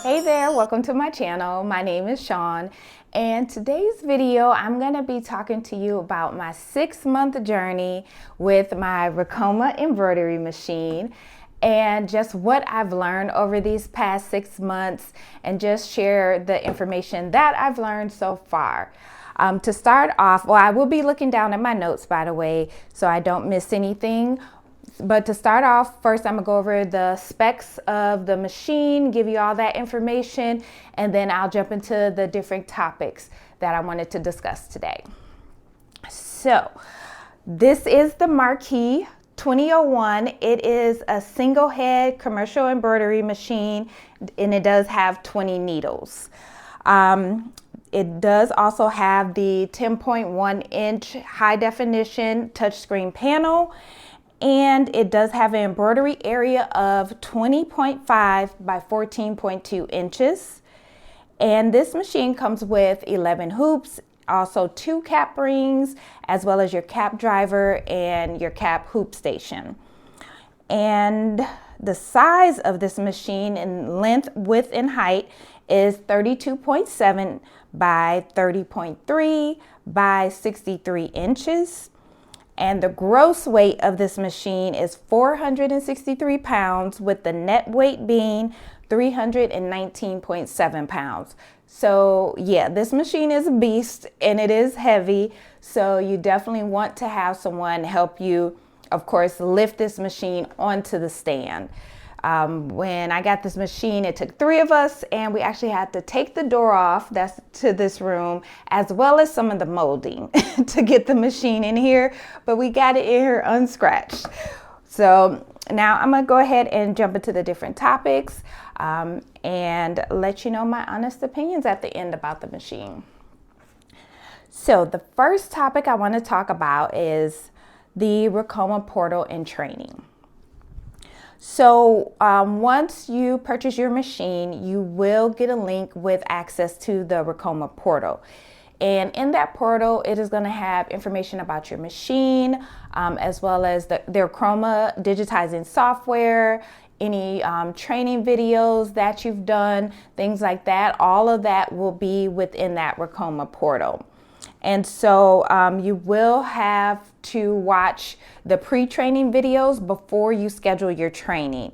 Hey there, welcome to my channel. My name is Shawn, and today's video I'm going to be talking to you about my 6-month journey with my Ricoma embroidery machine and just what I've learned over these past 6 months, and just share the information that I've learned so far. To start off, well, I will be looking down at my notes, by the way, so I don't miss anything. But to start off, first I'm gonna go over the specs of the machine, give you all that information, and then I'll jump into the different topics that I wanted to discuss today. So this is the Marquee 2001. It is a single head commercial embroidery machine, and it does have 20 needles. It does also have the 10.1 inch high definition touchscreen panel, and it does have an embroidery area of 20.5 by 14.2 inches. And this machine comes with 11 hoops, also 2 cap rings, as well as your cap driver and your cap hoop station. And the size of this machine in length, width, and height is 32.7 by 30.3 by 63 inches. And the gross weight of this machine is 463 pounds, with the net weight being 319.7 pounds. So yeah, this machine is a beast and it is heavy. So you definitely want to have someone help you, of course, lift this machine onto the stand. When I got this machine, it took 3 of us, and we actually had to take the door off that's to this room, as well as some of the molding to get the machine in here, but we got it in here unscratched. So now I'm gonna go ahead and jump into the different topics and let you know my honest opinions at the end about the machine. So the first topic I want to talk about is the Ricoma portal and training. So once you purchase your machine, you will get a link with access to the Ricoma portal. And in that portal, it is going to have information about your machine, as well as their Ricoma digitizing software, any training videos that you've done, things like that. All of that will be within that Ricoma portal. And so you will have to watch the pre-training videos before you schedule your training.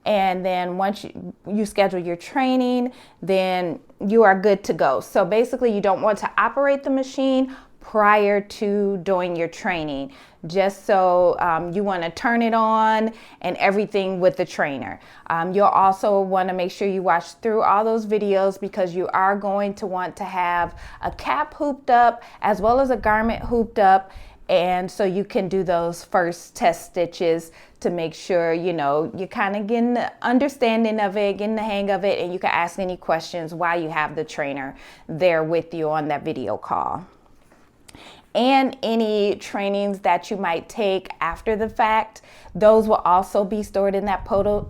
And then once you schedule your training, then you are good to go. So basically, you don't want to operate the machine prior to doing your training, just so you want to turn it on and everything with the trainer. You'll also want to make sure you watch through all those videos, because you are going to want to have a cap hooped up as well as a garment hooped up, and so you can do those first test stitches to make sure you're kind of getting the understanding of it, getting the hang of it, and you can ask any questions while you have the trainer there with you on that video call. And any trainings that you might take after the fact, those will also be stored in that portal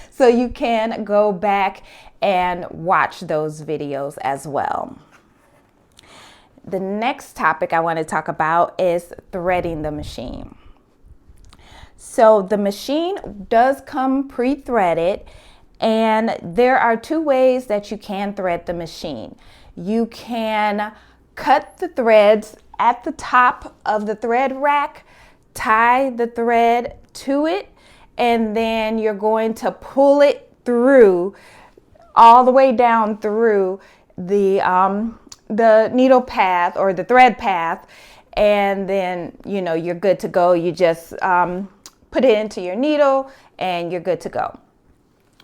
so you can go back and watch those videos as well. The next topic I want to talk about is threading the machine. So the machine does come pre-threaded, and there are 2 ways that you can thread the machine. You can cut the threads at the top of the thread rack, tie the thread to it, and then you're going to pull it through all the way down through the needle path or the thread path, and then you're good to go. You just put it into your needle and you're good to go.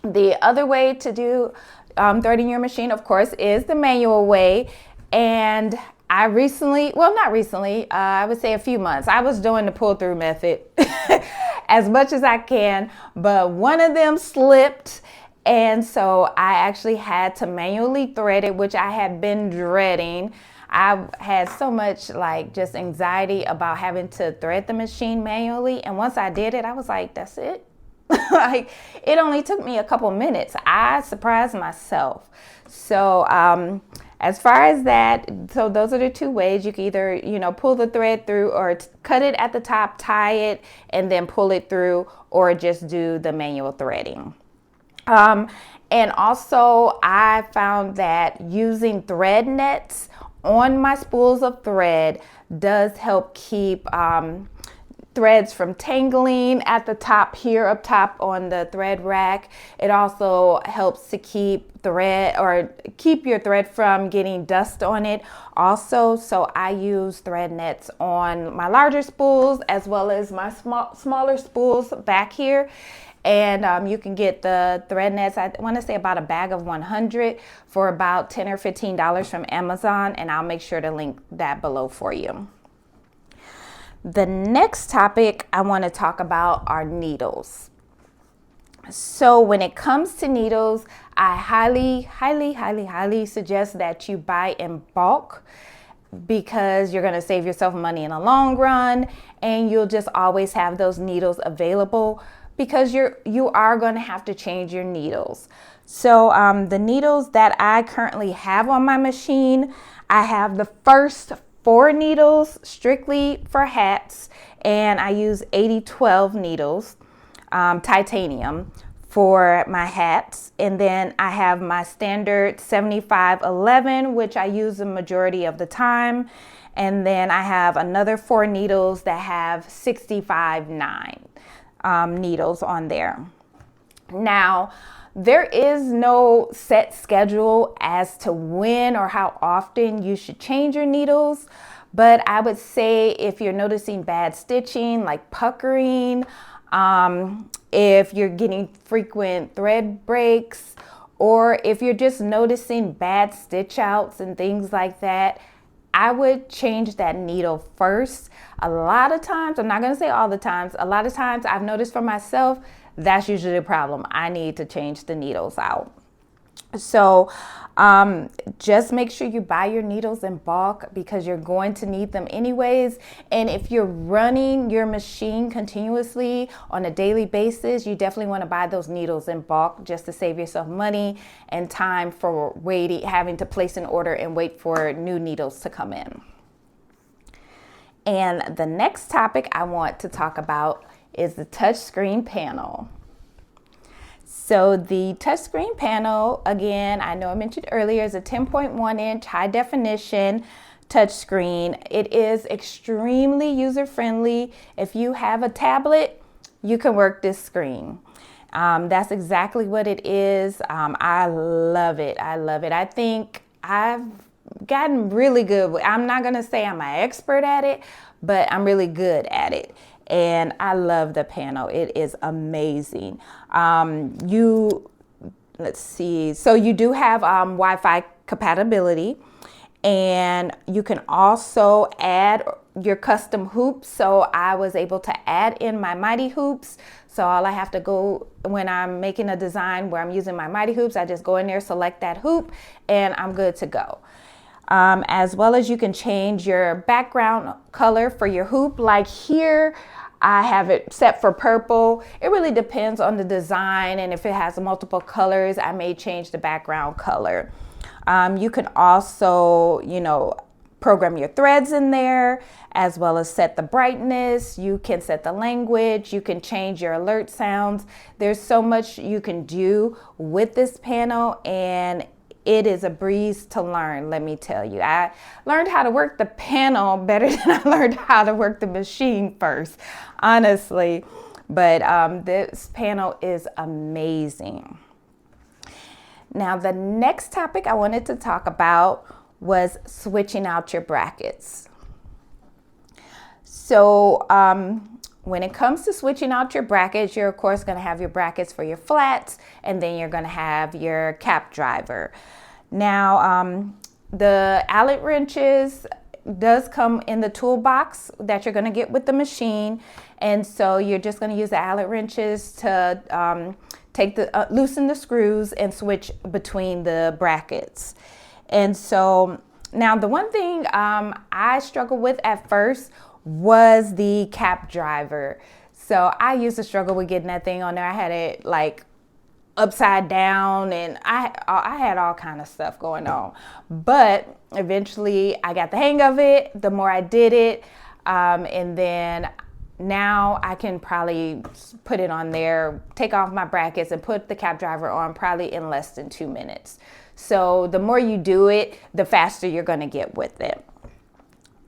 The other way to do threading your machine, of course, is the manual way. And I recently, well, not recently, I would say a few months, I was doing the pull through method as much as I can, but one of them slipped. And so I actually had to manually thread it, which I had been dreading. I had so much just anxiety about having to thread the machine manually. And once I did it, I was like, that's it. It only took me a couple minutes. I surprised myself. So as far as that, so those are the 2 ways. You can either, pull the thread through, or cut it at the top, tie it, and then pull it through, or just do the manual threading. Um, and also I found that using thread nets on my spools of thread does help keep threads from tangling at the top here up top on the thread rack. It also helps to keep your thread from getting dust on it also. So I use thread nets on my larger spools as well as my smaller spools back here. And you can get the thread nets, I want to say about a bag of 100 for about $10 or $15 from Amazon, and I'll make sure to link that below for you. The next topic I want to talk about are needles. So when it comes to needles, I highly suggest that you buy in bulk, because you're going to save yourself money in the long run, and you'll just always have those needles available, because you are going to have to change your needles. So the needles that I currently have on my machine, I have the first 4 needles strictly for hats, and I use 8012 needles, titanium, for my hats. And then I have my standard 7511, which I use the majority of the time. And then I have another 4 needles that have 65-9 needles on there. Now, there is no set schedule as to when or how often you should change your needles, but I would say if you're noticing bad stitching, like puckering, if you're getting frequent thread breaks, or if you're just noticing bad stitch outs and things like that, I would change that needle first. A lot of times, I'm not going to say all the times, a lot of times I've noticed for myself, that's usually a problem. I need to change the needles out. So just make sure you buy your needles in bulk, because you're going to need them anyways. And if you're running your machine continuously on a daily basis, you definitely want to buy those needles in bulk, just to save yourself money and time for having to place an order and wait for new needles to come in. And the next topic I want to talk about is the touchscreen panel. So the touchscreen panel, again, I know I mentioned earlier, is a 10.1 inch high definition touchscreen. It is extremely user friendly. If you have a tablet, you can work this screen. That's exactly what it is. I love it. I think I've gotten really good. I'm not going to say I'm an expert at it, but I'm really good at it. And I love the panel. It is amazing. Let's see. So you do have Wi-Fi compatibility, and you can also add your custom hoops. So I was able to add in my Mighty hoops. So all I have to go, when I'm making a design where I'm using my Mighty hoops, I just go in there, select that hoop, and I'm good to go. As well as you can change your background color for your hoop. Like here, I have it set for purple. It really depends on the design, and if it has multiple colors, I may change the background color. You can also, program your threads in there, as well as set the brightness. You can set the language. You can change your alert sounds. There's so much you can do with this panel, and it is a breeze to learn, let me tell you. I learned how to work the panel better than I learned how to work the machine first, honestly. But this panel is amazing. Now, the next topic I wanted to talk about was switching out your brackets. So when it comes to switching out your brackets, you're of course going to have your brackets for your flats, and then you're going to have your cap driver. Now, the eyelet wrenches does come in the toolbox that you're going to get with the machine, and so you're just going to use the eyelet wrenches to loosen the screws and switch between the brackets. And so now the one thing I struggled with at first was the cap driver. So I used to struggle with getting that thing on there. I had it like upside down, and I had all kind of stuff going on. But eventually I got the hang of it. The more I did it, and then now I can probably put it on there, take off my brackets and put the cap driver on probably in less than 2 minutes. So the more you do it, the faster you're going to get with it.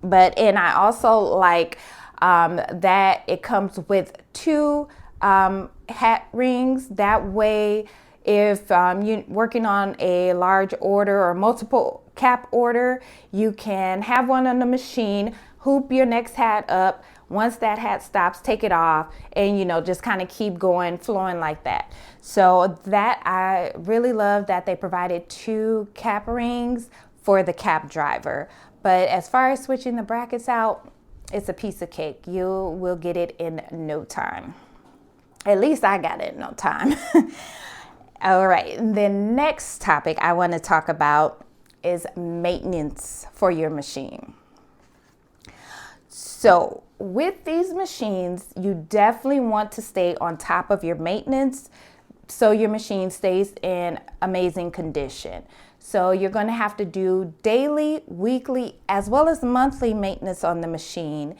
And I also like that it comes with 2 hat rings. That way, if you're working on a large order or multiple cap order, you can have one on the machine, hoop your next hat up. Once that hat stops, take it off, and just kind of keep going, flowing like that. So that I really love that they provided 2 cap rings for the cap driver. But as far as switching the brackets out, it's a piece of cake. You will get it in no time. At least I got it in no time. All right, the next topic I want to talk about is maintenance for your machine. So with these machines, you definitely want to stay on top of your maintenance so your machine stays in amazing condition. So you're going to have to do daily, weekly, as well as monthly maintenance on the machine.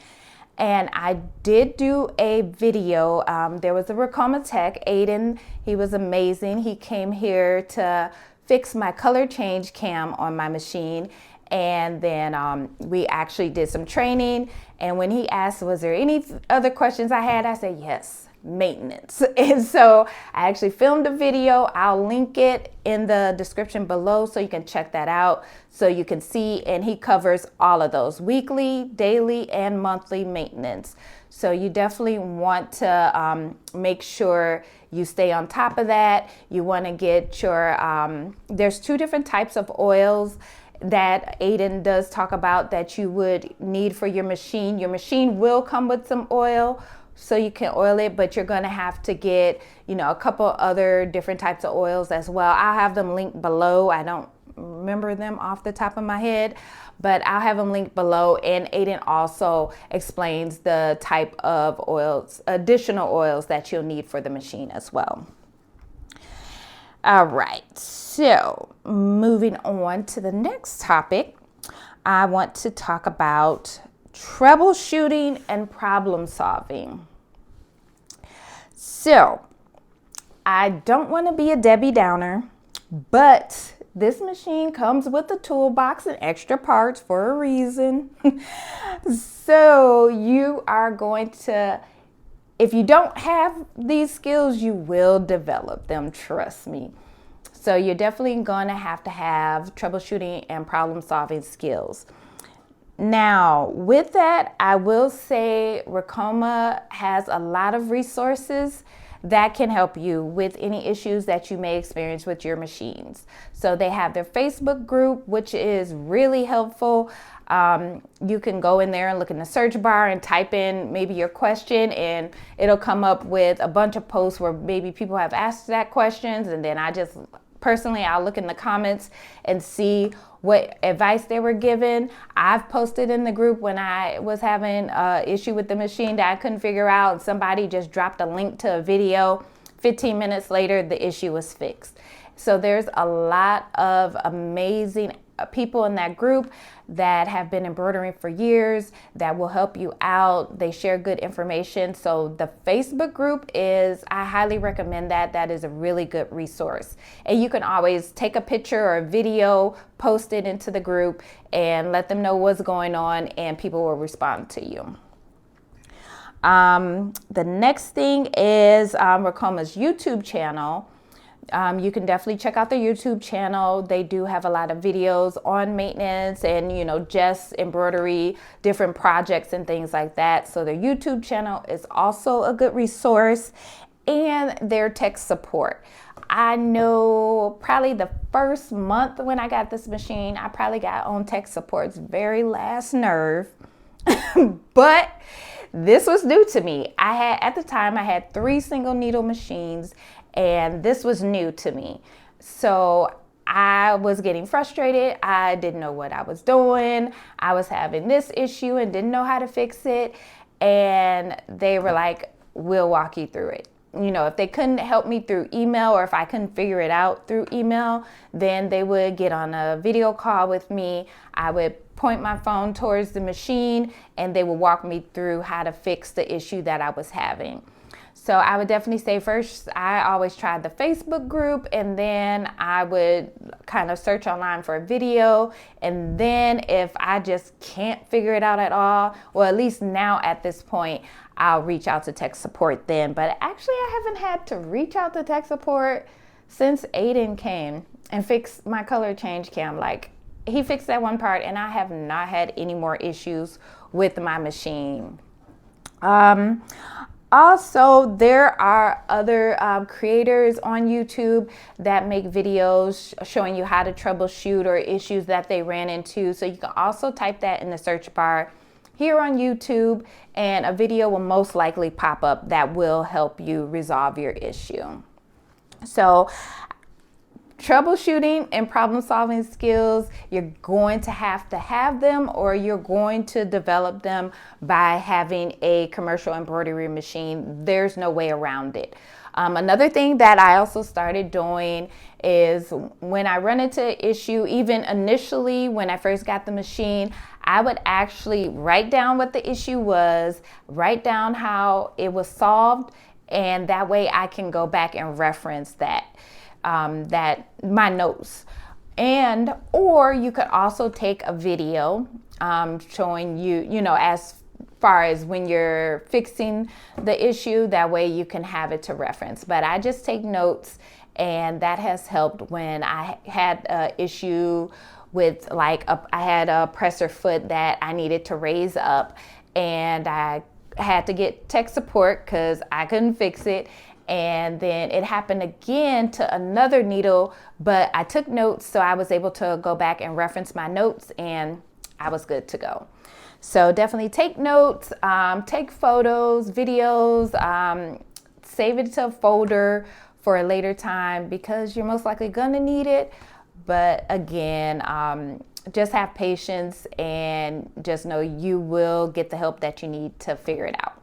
And I did do a video. There was a Ricoma tech, Aiden. He was amazing. He came here to fix my color change cam on my machine. And then we actually did some training. And when he asked, was there any other questions I had? I said, yes, maintenance. And so I actually filmed a video. I'll link it in the description below so you can check that out so you can see. And he covers all of those weekly, daily, and monthly maintenance. So you definitely want to make sure you stay on top of that. You want to get your, there's 2 different types of oils that Aiden does talk about that you would need for your machine. Your machine will come with some oil so you can oil it, but you're going to have to get, a couple other different types of oils as well. I'll have them linked below. I don't remember them off the top of my head, but I'll have them linked below. And Aiden also explains the type of oils, additional oils that you'll need for the machine as well. All right, so moving on to the next topic, I want to talk about troubleshooting and problem solving. So I don't want to be a Debbie Downer, but this machine comes with a toolbox and extra parts for a reason. So you are going to, if you don't have these skills, you will develop them, trust me. So you're definitely going to have troubleshooting and problem solving skills. Now, with that, I will say Ricoma has a lot of resources that can help you with any issues that you may experience with your machines. So they have their Facebook group, which is really helpful. You can go in there and look in the search bar and type in maybe your question, and it'll come up with a bunch of posts where maybe people have asked that questions, and then I'll look in the comments and see what advice they were given. I've posted in the group when I was having an issue with the machine that I couldn't figure out, and somebody just dropped a link to a video. 15 minutes later, the issue was fixed. So there's a lot of amazing people in that group that have been embroidering for years that will help you out. They share good information. So the Facebook group I highly recommend that. That is a really good resource. And you can always take a picture or a video, post it into the group, and let them know what's going on, and people will respond to you. The next thing is Ricoma's YouTube channel. You can definitely check out their YouTube channel. They do have a lot of videos on maintenance and, just embroidery, different projects and things like that. So their YouTube channel is also a good resource, and their tech support. I know probably the first month when I got this machine, I probably got on tech support's very last nerve, but this was new to me. At the time, I had 3 single needle machines, and this was new to me. So I was getting frustrated. I didn't know what I was doing. I was having this issue and didn't know how to fix it. And they were like, we'll walk you through it. If they couldn't help me through email, or if I couldn't figure it out through email, then they would get on a video call with me. I would point my phone towards the machine and they would walk me through how to fix the issue that I was having. So I would definitely say first, I always tried the Facebook group, and then I would kind of search online for a video. And then if I just can't figure it out at all, well, at least now at this point, I'll reach out to tech support then. But actually, I haven't had to reach out to tech support since Aiden came and fixed my color change cam. Like, he fixed that one part, and I have not had any more issues with my machine. Also, there are other creators on YouTube that make videos showing you how to troubleshoot or issues that they ran into. So you can also type that in the search bar here on YouTube, and a video will most likely pop up that will help you resolve your issue. So troubleshooting and problem solving skills, you're going to have them, or you're going to develop them by having a commercial embroidery machine. There's no way around it. Another thing that I also started doing is when I run into an issue, even initially when I first got the machine, I would actually write down what the issue was, write down how it was solved, and that way I can go back and reference that my notes. And or you could also take a video showing you know, as far as when you're fixing the issue, that way you can have it to reference. But I just take notes, and that has helped when I had an issue with, like, I had a presser foot that I needed to raise up, and I had to get tech support because I couldn't fix it. And then it happened again to another needle, but I took notes, so I was able to go back and reference my notes, and I was good to go. So definitely take notes, take photos, videos, save it to a folder for a later time because you're most likely gonna need it. But again, just have patience and just know you will get the help that you need to figure it out.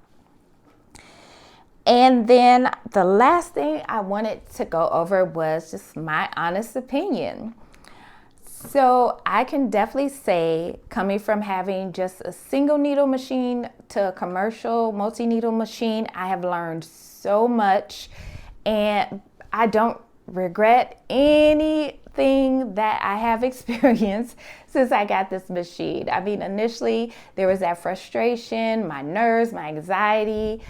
And then the last thing I wanted to go over was just my honest opinion. So I can definitely say, coming from having just a single needle machine to a commercial multi-needle machine, I have learned so much, and I don't regret anything that I have experienced since I got this machine. I mean, initially there was that frustration, my nerves, my anxiety.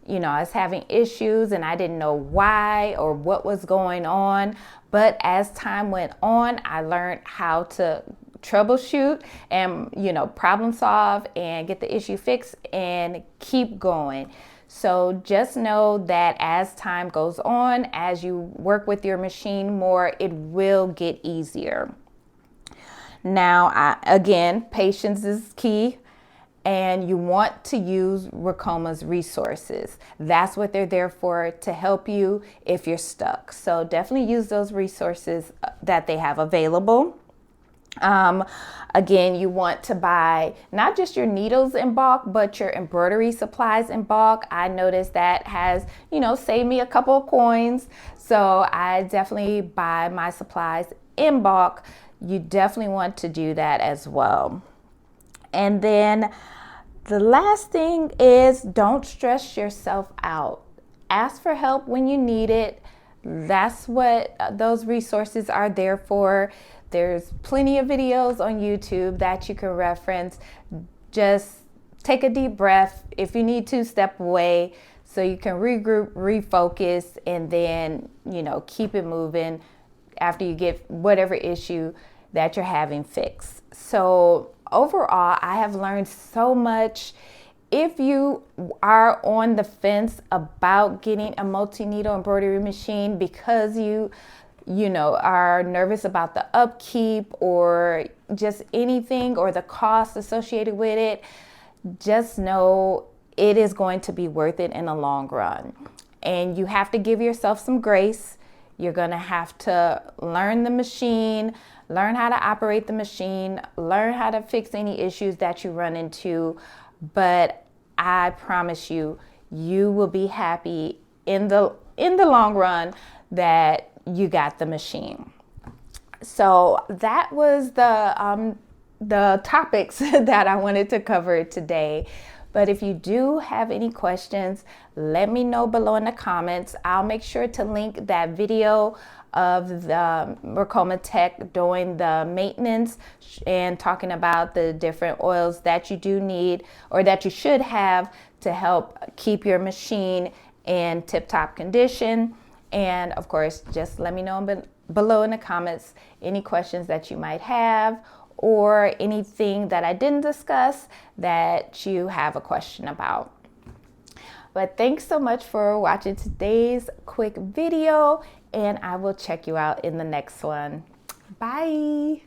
You know, I was having issues and I didn't know why or what was going on. But as time went on, I learned how to troubleshoot and, you know, problem solve and get the issue fixed and keep going. So just know that as time goes on, as you work with your machine more, it will get easier. Now, again, patience is key. And you want to use Ricoma's resources. That's what they're there for, to help you if you're stuck. So definitely use those resources that they have available. Again, you want to buy not just your needles in bulk, but your embroidery supplies in bulk. I noticed that has, you know, saved me a couple of coins. So I definitely buy my supplies in bulk. You definitely want to do that as well. And then the last thing is, don't stress yourself out. Ask for help when you need it. That's what those resources are there for. There's plenty of videos on YouTube that you can reference. Just take a deep breath. If you need to, step away so you can regroup, refocus, and then, you know, keep it moving after you get whatever issue that you're having fixed. So overall, I have learned so much. If you are on the fence about getting a multi-needle embroidery machine because you know, are nervous about the upkeep or just anything or the cost associated with it, just know it is going to be worth it in the long run. And you have to give yourself some grace. You're going to have to learn the machine, learn how to operate the machine, learn how to fix any issues that you run into. But I promise you, you will be happy in the long run that you got the machine. So that was the the topics that I wanted to cover today. But if you do have any questions, let me know below in the comments. I'll make sure to link that video of the Ricoma tech doing the maintenance and talking about the different oils that you do need or that you should have to help keep your machine in tip-top condition. And of course, just let me know below in the comments any questions that you might have or anything that I didn't discuss that you have a question about. But thanks so much for watching today's quick video, and I will check you out in the next one. Bye.